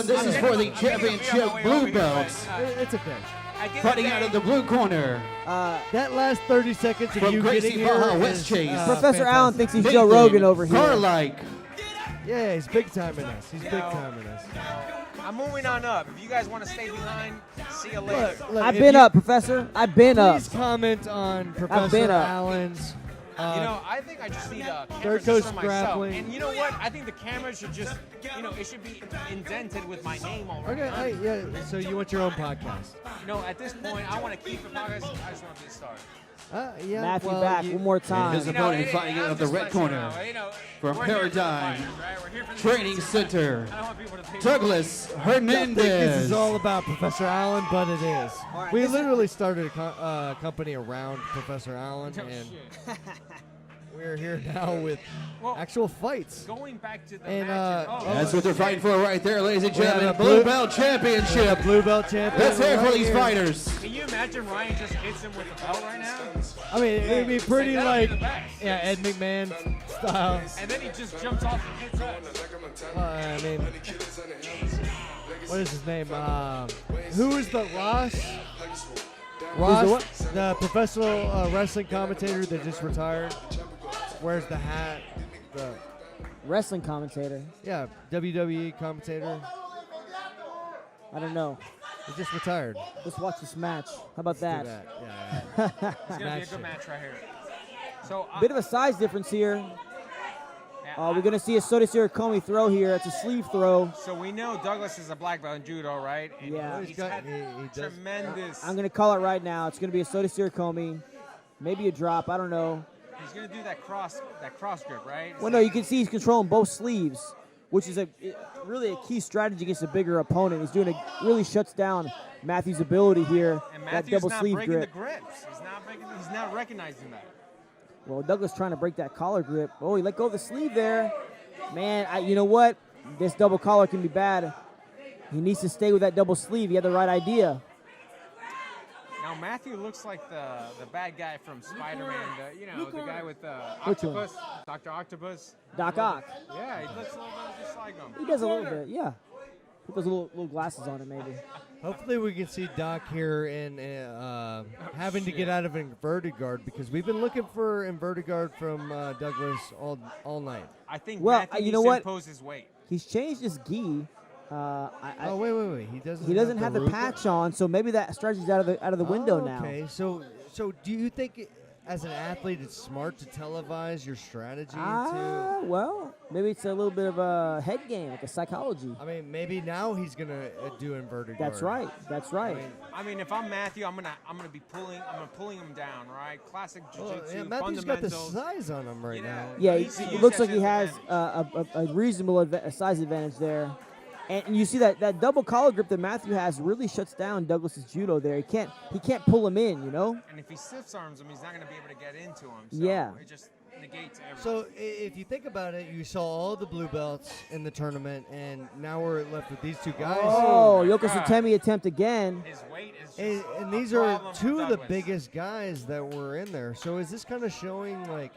gentlemen, this is for the championship blue belts. It's okay. Fighting out of the blue corner. That last 30 seconds of From you Gracie getting here Baja, West is, Chase. Professor fantastic. Allen thinks he's Nathan Joe Rogan over here. Garlike. Yeah, he's big time in us. He's big time in us. I'm moving on up. If you guys want to stay behind, see you later. Look, I've if been you- up, Professor. I've been up. Please comment on been Professor up. Allen's. I think I just need Third cameras Coast just for myself. Grappling. And you know what? I think the camera should just, it should be indented with my name already. Okay, so you want your own podcast? At this point, I want to keep the podcast. I just want to be a star. Yeah. Matthew well, back one more And time. his opponent fighting out of the red corner. From Paradigm Training Center, Douglas I think this Hernandez. is all about Professor Allen, but it is. right, We this is- literally started a company around Professor Allen, and we're here now with actual fights. Going back to the And, matches. That's what they're fighting for right there, ladies and We have gentlemen. a Blue blue- belt championship. Blue belt champion. Let's hear it for right these here. fighters. Can you imagine Ryan just hits him with the belt right now? I mean, it'd be pretty That'd be like, the best. Ed McMahon style. And then he just jumps off and hits us. I mean, what is his name? Who is the Ross? Ross, the professional wrestling commentator that just retired. Wears the hat. The Wrestling commentator. WWE commentator. I don't know. He just retired. Let's watch this match. How about Do that? that. Yeah. It's going to be a Match good it. match right here. So, Bit of a size difference here. We're going to see a Soda Sirakomi throw here. It's a sleeve throw. So we know Douglas is a black belt in judo, right? And Yeah. He's had he does. tremendous. I'm going to call it right now. It's going to be a Soda Sirakomi. Maybe a drop. I don't know. He's gonna do that cross grip, right? Well, no, you can see he's controlling both sleeves, which is really a key strategy against a bigger opponent. He's doing really shuts down Matthew's ability here. And That Matthew's double not sleeve breaking grip. the grips. He's not recognizing that. Well, Douglas trying to break that collar grip. Oh, he let go of the sleeve there. Man, you know what? This double collar can be bad. He needs to stay with that double sleeve. He had the right idea. Now Matthew looks like the bad guy from Spider-Man. The guy with Which one? Octopus, Dr. Octopus. Doc Ock. Yeah, he looks a little bit just like him. He does a little bit, yeah. Put those little glasses on him, maybe. Hopefully we can see Doc here in having to get out of inverted guard, because we've been looking for inverted guard from Douglas all night. I think Well, Matthew you needs know to what? impose his weight. He's changed his gi. Wait. He doesn't have the root patch on, so maybe that strategy's out of the window now. Okay, so do you think as an athlete it's smart to televise your strategy? Well, maybe it's a little bit of a head game, like a psychology. I mean, maybe now he's gonna do inverted That's guard. right. That's right. I mean, if I'm Matthew, I'm gonna be pulling him down, right? Classic jiu-jitsu, Matthew's got the fundamentals. size on him right now. Yeah, He needs to it use looks that like he to has his a reasonable size advantage there. And you see that double collar grip that Matthew has really shuts down Douglas's judo there. He can't pull him in, And if he stiff arms him, he's not gonna be able to get into him. So Yeah. It just negates everything. So if you think about it, you saw all the blue belts in the tournament, and now we're left with these two guys. Oh, Yoko God. Sutemi attempt again. His weight is just And a these are problem for two of the Douglas. biggest guys that were in there. So is this kind of showing like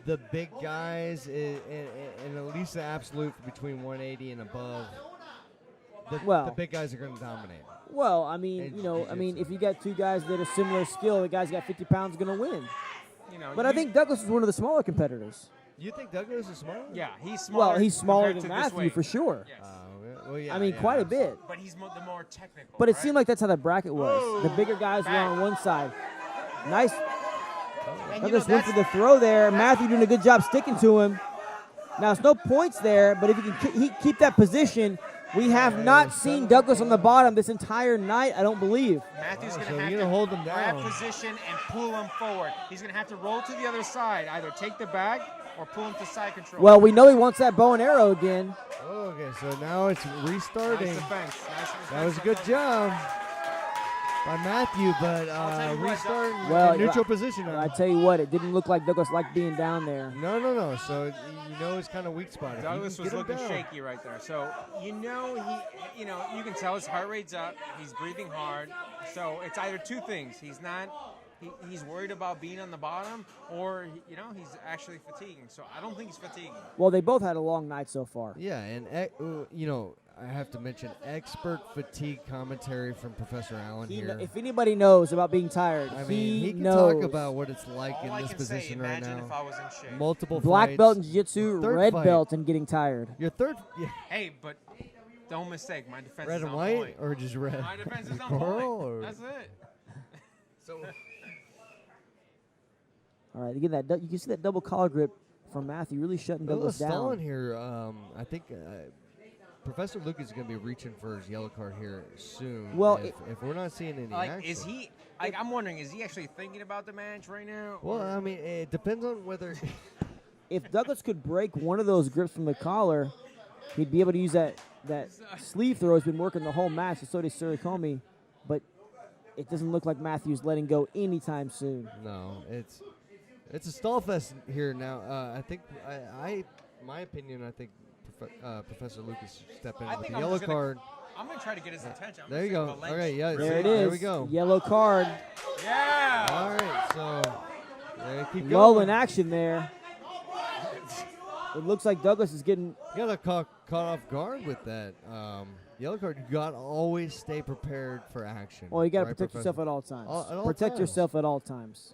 the big guys and at least the absolute between 180 and above? The big guys are going to dominate. Well, I mean, And if you got two guys that are similar skill, the guy's got 50 pounds going to win. But I you- think Douglas is one of the smaller competitors. You think Douglas is smart? Yeah, he's smaller. Well, he's smaller compared than to this Matthew weight. for sure. Yes. Well, yeah, I mean, quite a bit. But he's the more technical. But it right? seemed like that's how that bracket was. The bigger guys were on one side. Nice. And Douglas went for the throw there. Matthew doing a good job sticking to him. Now, it's no points there, but if you can keep that position, we have not seen Douglas on the bottom this entire night, I don't believe. Matthew's So going to you're have gonna to hold him grab down. position and pull him forward. He's going to have to roll to the other side, either take the bag or pull him to side control. Well, we know he wants that bow and arrow again. Okay, so now it's restarting. Nice defense. That was a good job by Matthew, but tell you what, restart Well, in neutral position. I tell you what, it didn't look like Douglas liked being down there. No. So you know his kind of weak spot. If you Douglas can was get him looking down. shaky right there. So, you can tell his heart rate's up. He's breathing hard. So, it's either two things. He's worried about being on the bottom, or, he's actually fatiguing. So, I don't think he's fatiguing. Well, they both had a long night so far. Yeah, and I have to mention expert fatigue commentary from Professor Allen here. If anybody knows about being tired, I mean, he can knows. talk about what it's like All in I this can position say, right imagine now. if I was in shape. Multiple Black fights. belt in jiu-jitsu, Third red fight. belt, and getting tired. Your third, yeah, Hey, but don't mistake. My defense red is and on white point. or just red? My defense is on Coral point. or- That's it. So All right, again, you can see that double collar grip from Matthew really shutting Douglas stalling down. here. I think Professor Lucas is going to be reaching for his yellow card here soon. Well, if we're not seeing any Like, action. is he? Like, I'm wondering, is he actually thinking about the match right now? Well, I mean, it depends on whether. If Douglas could break one of those grips from the collar, he'd be able to use that sleeve throw. He's been working the whole match, and so did Surikomi, but it doesn't look like Matthew's letting go anytime soon. No, it's a stall fest here now. I think my opinion. I think Professor Lucas should step in I with think the I'm yellow just gonna- card. I'm going to try to get his attention. I'm There you gonna go. say go Okay, leg yeah, sweep. There it see, is. there we go. Yellow card. Yeah. All right, so keep Lull going. in action there. It looks like Douglas is getting. You got caught off guard with that yellow card. You got to always stay prepared for action. Well, you got to right, protect Professor? yourself at all times. At all Protect times. yourself at all times.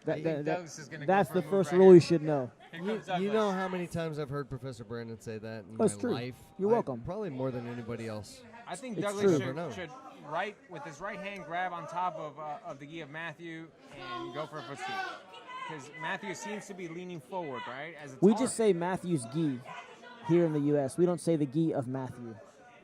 I think Douglas is gonna go That's for a the move first right rule here. you should know. Here comes You Douglas. know how many times I've heard Professor Brandon say that in That's my true. life? You're welcome. Probably more than anybody else. I think It's Douglas true. should right with his right hand grab on top of the gi of Matthew and go for a foot sweep. Because Matthew seems to be leaning forward, right? As a We target. just say Matthew's gi here in the U.S. We don't say the gi of Matthew.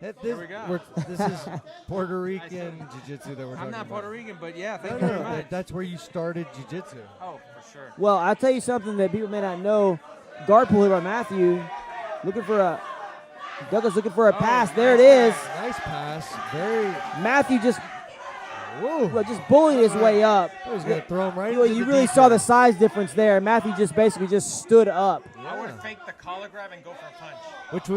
This, we go. This is Puerto Rican jiu-jitsu that we're talking I'm not about. Puerto Rican, but yeah, No, thank you no, very much. that's where you started jiu-jitsu. Oh, for sure. Well, I'll tell you something that people may not know. Guard pull here by Matthew. Douglas looking for a pass. There it is. Nice pass. Very. Matthew just Whoa. just bullied his way up. I was going to throw him right You into the really deep saw end. the size difference there. Matthew just basically just stood up. I would fake the collar grab and go for a punch.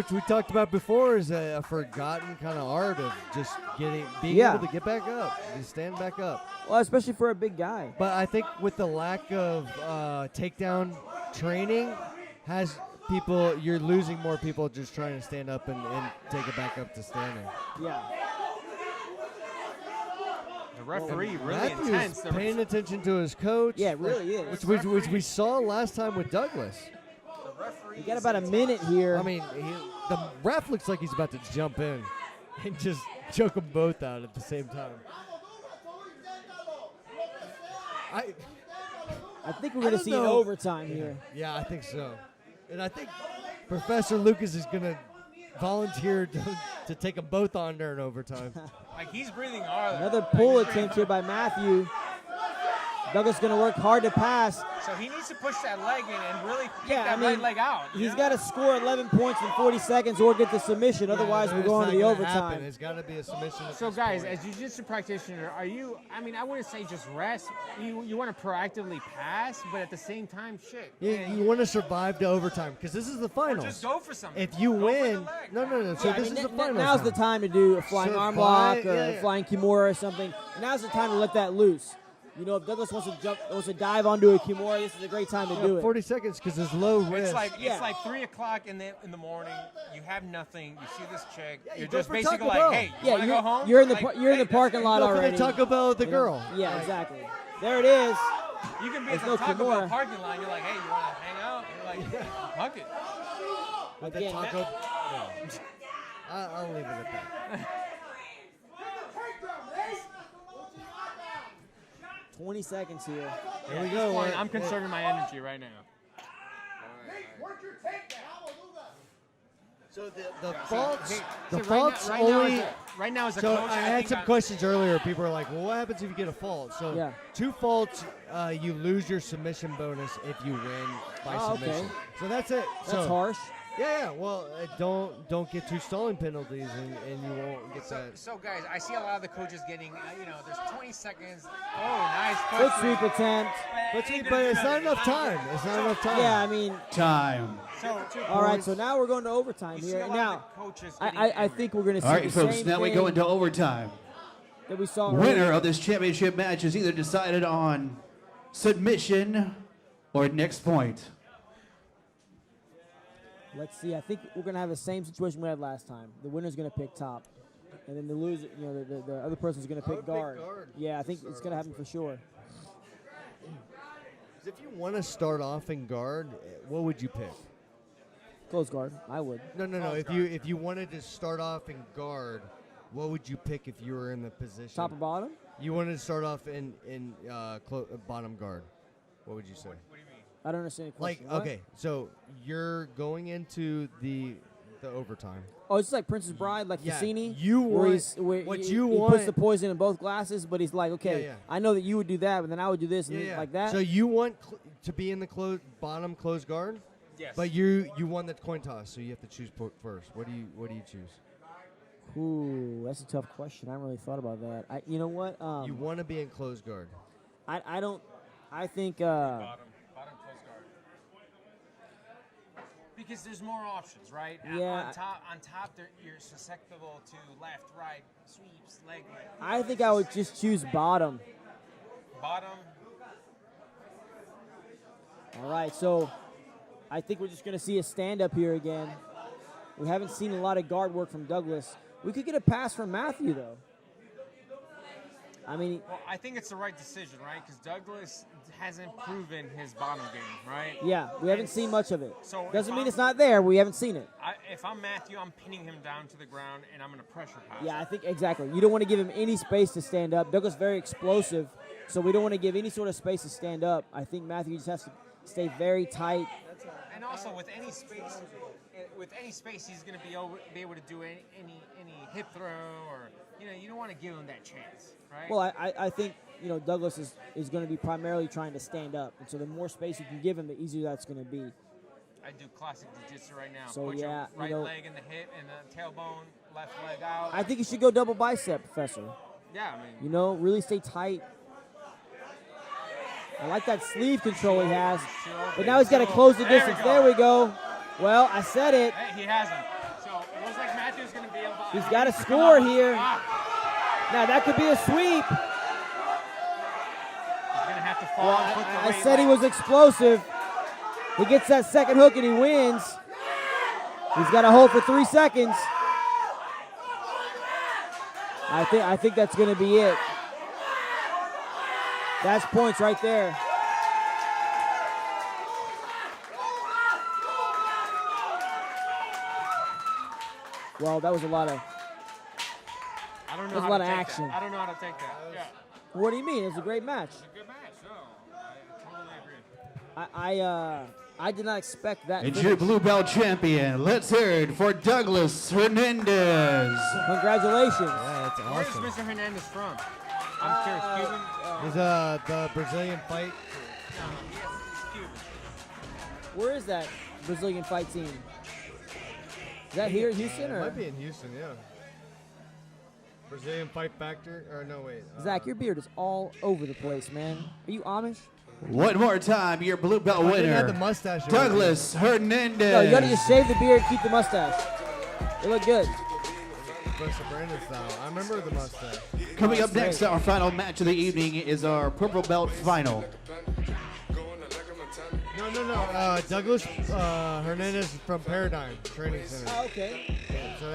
Which we talked about before is a forgotten kind of art of just being Yeah. able to get back up, just stand back up. Well, especially for a big guy. But I think with the lack of takedown training, you're losing more people just trying to stand up and take it back up to standing. Yeah. The referee really Matthew's intense. The paying attention to his coach. Yeah, it really is. Which we saw last time with Douglas. We got about a minute here. I mean, the ref looks like he's about to jump in and just choke them both out at the same time. I think we're going to don't see an know. overtime here. Yeah, I think so. And I think Professor Lucas is going to volunteer to take them both on during overtime. Like, he's breathing hard. Another Like, pull he's breathing attempt here hard. by Matthew. Douglas going to work hard to pass. So he needs to push that leg in and really kick Yeah, that I mean, right leg out. you He's know? got to score 11 points in 40 seconds or get the submission. Otherwise, we're It's going not to the gonna overtime. happen. It's got to be a submission. at So, this guys, point. as jiu-jitsu practitioner, are you? I mean, I wouldn't say just rest. You want to proactively pass, but at the same time, shit. man, you want to survive to overtime because this is the finals. just go for something. If you Go for the win, leg. no. So Yeah, I this mean, is the finals. now's the now. time to do a flying arm Survive, lock or yeah, a yeah. flying kimura or something. Now's the time to let that loose. You know, if Douglas wants to dive onto a kimura, this is a great time to do it. 40 seconds because it's low risk. It's like 3 o'clock in the morning. You have nothing. You see this chick. Yeah, you you're go just for basically Taco like, Bell. hey, you Yeah, want to go home? you're in the Like, you're in the hey, parking that's lot Go for already. the Taco Bell with the You know? girl. Yeah, Like, exactly. There it is. You can be There's at no the Taco Bell kimura. parking lot. You're like, hey, you want to hang out? You're like, hug it. With the Again, taco. No. I'll leave it at that. 20 seconds here. Here we go. I'm conserving my energy right now. So the faults, the So faults right now, only. right now as a So coach, I think had some questions earlier. People are like, "Well, what happens if you get a fault?" So Yeah. 2 faults, you lose your submission bonus if you win by Oh, okay. submission. So that's it. That's harsh. Yeah. Well, don't get 2 stalling penalties, and you won't get that. So guys, I see a lot of the coaches getting, there's 20 seconds. Oh, nice. Foot sweep attempt. But it's not enough time. It's not enough time. Yeah, I mean, Time. So, all right. So now we're going to overtime you see here. a lot Now, of the coaches I getting think we're going to see All right, the folks, same now we thing go into overtime. that we saw Winner earlier. of this championship match is either decided on submission or next point. Let's see. I think we're going to have the same situation we had last time. The winner's going to pick top. And then the loser, the other person's going to pick guard. Yeah, I think it's going to happen for sure. If you want to start off in guard, what would you pick? Close guard. I would. No. If you wanted to start off in guard, what would you pick if you were in the position? Top or bottom? You wanted to start off in bottom guard. What would you say? What do you mean? I don't understand the question. Like, okay, so you're going into the overtime. Oh, it's like Princess Bride, like Cassini. You want he puts the poison in both glasses, but he's like, okay, I know that you would do that, but then I would do this, and then like that. So you want to be in the bottom closed guard? Yes. But you won the coin toss, so you have to choose first. What do you choose? Ooh, that's a tough question. I haven't really thought about that. You know what? You want to be in closed guard. I don't. I think. Bottom close guard. Because there's more options, right? Yeah. On top, you're susceptible to left, right, sweeps, leg. I think I would just choose bottom. Bottom. All right, so I think we're just going to see a stand-up here again. We haven't seen a lot of guard work from Douglas. We could get a pass from Matthew, though. I mean, well, I think it's the right decision, right? Because Douglas hasn't proven his bottom game, right? Yeah, we haven't seen much of it. So doesn't mean it's not there. We haven't seen it. If I'm Matthew, I'm pinning him down to the ground, and I'm going to pressure pass. Yeah, I think exactly. You don't want to give him any space to stand up. Douglas is very explosive, so we don't want to give any sort of space to stand up. I think Matthew just has to stay very tight. And also, with any space, he's going to be able to do any hip throw, or you don't want to give him that chance, right? Well, I think Douglas is going to be primarily trying to stand up, and so the more space you can give him, the easier that's going to be. I do classic jiu-jitsu right now. So Put yeah, your right leg in the hip and the tailbone, left leg out. I think you should go double bicep, Professor. Yeah, I mean. Really stay tight. I like that sleeve control he has, but now he's got to close the distance. There we go. Well, I said it. Hey, he has him. So it looks like Matthew's going to be able to. He's got to score here. Now that could be a sweep. He's going to have to fall. Well, I said he was explosive. He gets that second hook and he wins. He's got to hold for 3 seconds. I think that's going to be it. That's points right there. Well, that was a lot of. I don't know. There's a lot of action. I don't know how to take that. Yeah. What do you mean? It was a great match. It's a good match. No, I totally agree. I did not expect that. It's your blue belt champion. Let's hear it for Douglas Hernandez. Congratulations. Yeah, that's awesome. Where's Mr. Hernandez from? I'm curious. Cuban? He's the Brazilian fight. No, he's Cuban. Where is that Brazilian fight team? Is that here in Houston? It Or? might be in Houston, yeah. Brazilian Fight Factor? Or no, wait. Zach, your beard is all over the place, man. Are you Amish? One more time, your blue belt I didn't winner, have the mustache. Douglas Hernandez. No, you gotta just shave the beard, keep the mustache. They look good. Professor Brandon style. I remember the mustache. Coming up next, our final match of the evening is our purple belt final. No. Douglas Hernandez from Paradigm Training Center. Oh, okay. So